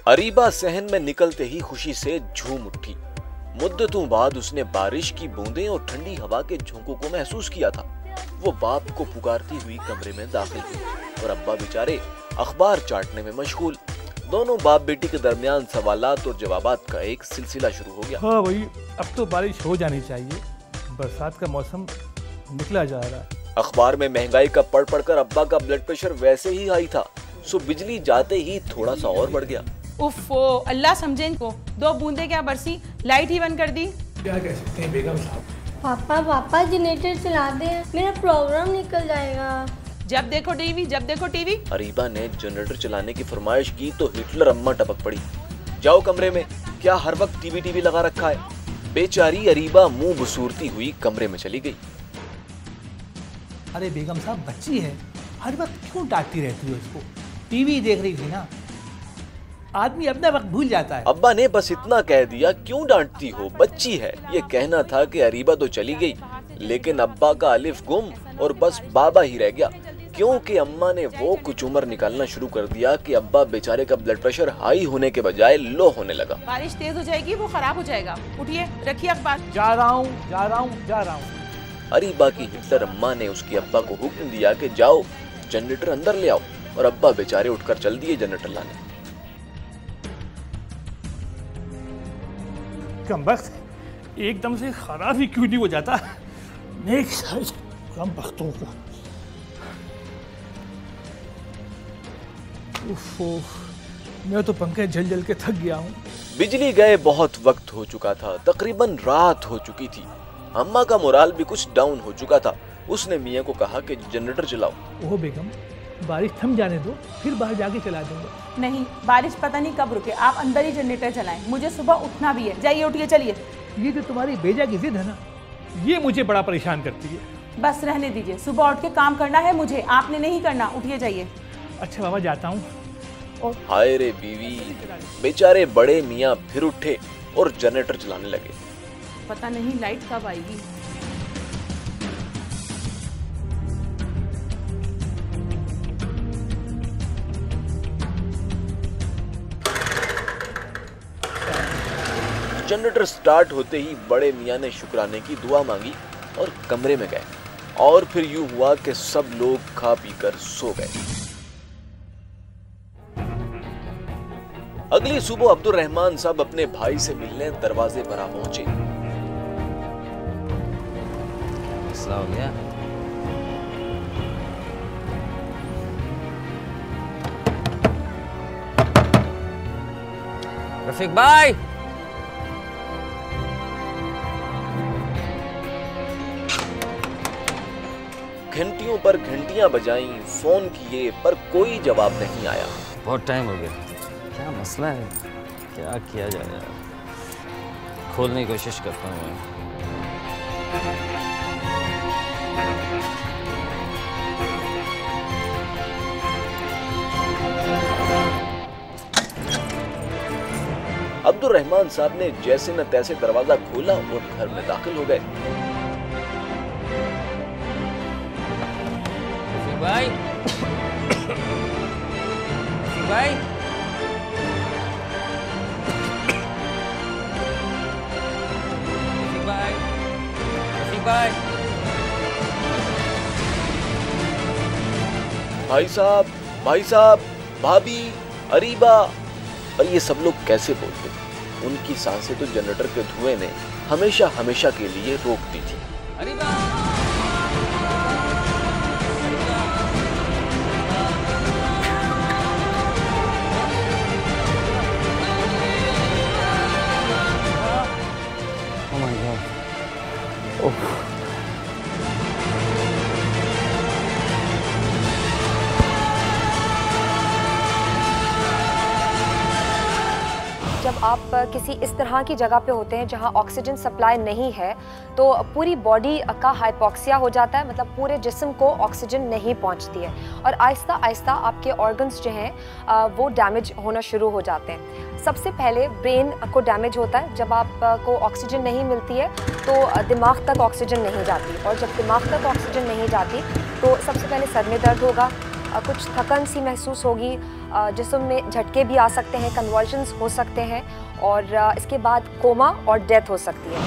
अरीबा सहन में निकलते ही खुशी से झूम उठी। मुद्दतों बाद उसने बारिश की बूंदें और ठंडी हवा के झोंकों को महसूस किया था। वो बाप को पुकारती हुई कमरे में दाखिल हुई और अब्बा बेचारे अखबार चाटने में मशगूल। दोनों बाप बेटी के दरमियान सवालात और जवाबात का एक सिलसिला शुरू हो गया। हाँ भाई, अब तो बारिश हो जानी चाहिए, बरसात का मौसम निकला जा रहा है। अखबार में महंगाई का पढ़ पढ़कर अब्बा का ब्लड प्रेशर वैसे ही हाई था, सो बिजली जाते ही थोड़ा सा और बढ़ गया। उफ़ो, अल्लाह समझे इनको, 2 बूंदे क्या बरसी, लाइट ही बंद कर दी। क्या कह सकते हैं बेगम साहब। पापा जनरेटर चला दे, मेरा प्रोग्राम निकल जाएगा। जब देखो टीवी, जब देखो टीवी। अरीबा ने जनरेटर चलाने की फरमाइश की तो हिटलर अम्मा टपक पड़ी। जाओ कमरे में, क्या हर वक्त टीवी लगा रखा है। बेचारी अरीबा मुंह बसूरती हुई कमरे में चली गई। अरे बेगम साहब, बच्ची है, हर वक्त क्यों डांटती रहती हो इसको? टीवी देख रही थी ना, आदमी अपना वक्त भूल जाता है। अब्बा ने बस इतना कह दिया, क्यों डांटती हो, बच्ची है। ये कहना था कि अरीबा तो चली गई, लेकिन अब्बा का अलिफ गुम और बस बाबा ही रह गया, क्योंकि अम्मा ने वो कुछ उम्र निकालना शुरू कर दिया कि अब्बा बेचारे का ब्लड प्रेशर हाई होने के बजाय लो होने लगा। बारिश तेज हो जाएगी, वो खराब हो जाएगा। उठिए, रखिए अखबार। जा रहा हूँ। अरीबा की हिटलर अम्मा ने उसके अब्बा को हुक्म दिया कि जाओ जनरेटर अंदर ले आओ, और अब्बा बेचारे उठकर चल दिए जनरेटर लाने। कम वक्त एकदम से खराब ही क्यों नहीं हो जाता? कम वक्तों को मैं तो पंखे जल के थक गया हूँ। बिजली गए बहुत वक्त हो चुका था, तकरीबन रात हो चुकी थी। अम्मा का मोराल भी कुछ डाउन हो चुका था। उसने मियाँ को कहा कि जनरेटर चलाओ। ओह बेगम, बारिश थम जाने दो, फिर बाहर जाके चला देंगे। नहीं, बारिश पता नहीं कब रुके, आप अंदर ही जनरेटर चलाएं। मुझे सुबह उठना भी है। जाइए, उठिए, चलिए। ये तो तुम्हारी बेजा की जिद है ना, ये मुझे बड़ा परेशान करती है। बस रहने दीजिए, सुबह उठ के काम करना है मुझे, आपने नहीं करना। उठिए, जाइए। अच्छा बाबा, जाता हूँ। और हाय रे बीवी, बेचारे बड़े मियाँ फिर उठे और जनरेटर चलाने लगे। पता नहीं लाइट कब आएगी। जनरेटर स्टार्ट होते ही बड़े मियाँ ने शुक्राने की दुआ मांगी और कमरे में गए, और फिर यूं हुआ कि सब लोग खा पीकर सो गए। अगली सुबह अब्दुल रहमान साहब अपने भाई से मिलने दरवाजे पर आ पहुंचे। मसला हो गया? रफीक भाई, घंटियों पर घंटियां बजाईं, फोन किए पर कोई जवाब नहीं आया। बहुत टाइम हो गया। क्या मसला है? क्या किया जाए यार? खोलने की कोशिश करता हूँ मैं। अब्दुल रहमान साहब ने जैसे न तैसे दरवाजा खोला और घर में दाखिल हो गए। भाई, भाई, भाई साहब, भाभी, अरीबा, और ये सब लोग कैसे बोलते? उनकी सांसें तो जनरेटर के धुएं ने हमेशा के लिए रोक दी थी। Areeba, oh my God. Oh. जब आप किसी इस तरह की जगह पे होते हैं जहां ऑक्सीजन सप्लाई नहीं है, तो पूरी बॉडी का हाइपोक्सिया हो जाता है, मतलब पूरे जिस्म को ऑक्सीजन नहीं पहुंचती है और आहिस्ता आहिस्ता आपके ऑर्गन्स जो हैं वो डैमेज होना शुरू हो जाते हैं। सबसे पहले ब्रेन को डैमेज होता है। जब आपको ऑक्सीजन नहीं मिलती है तो दिमाग तक ऑक्सीजन नहीं जाती, और जब दिमाग तक ऑक्सीजन नहीं जाती तो सबसे पहले सर में दर्द होगा, कुछ थकन सी महसूस होगी, जिस्म में झटके भी आ सकते हैं, कन्वल्शंस हो सकते हैं और इसके बाद कोमा और डेथ हो सकती है।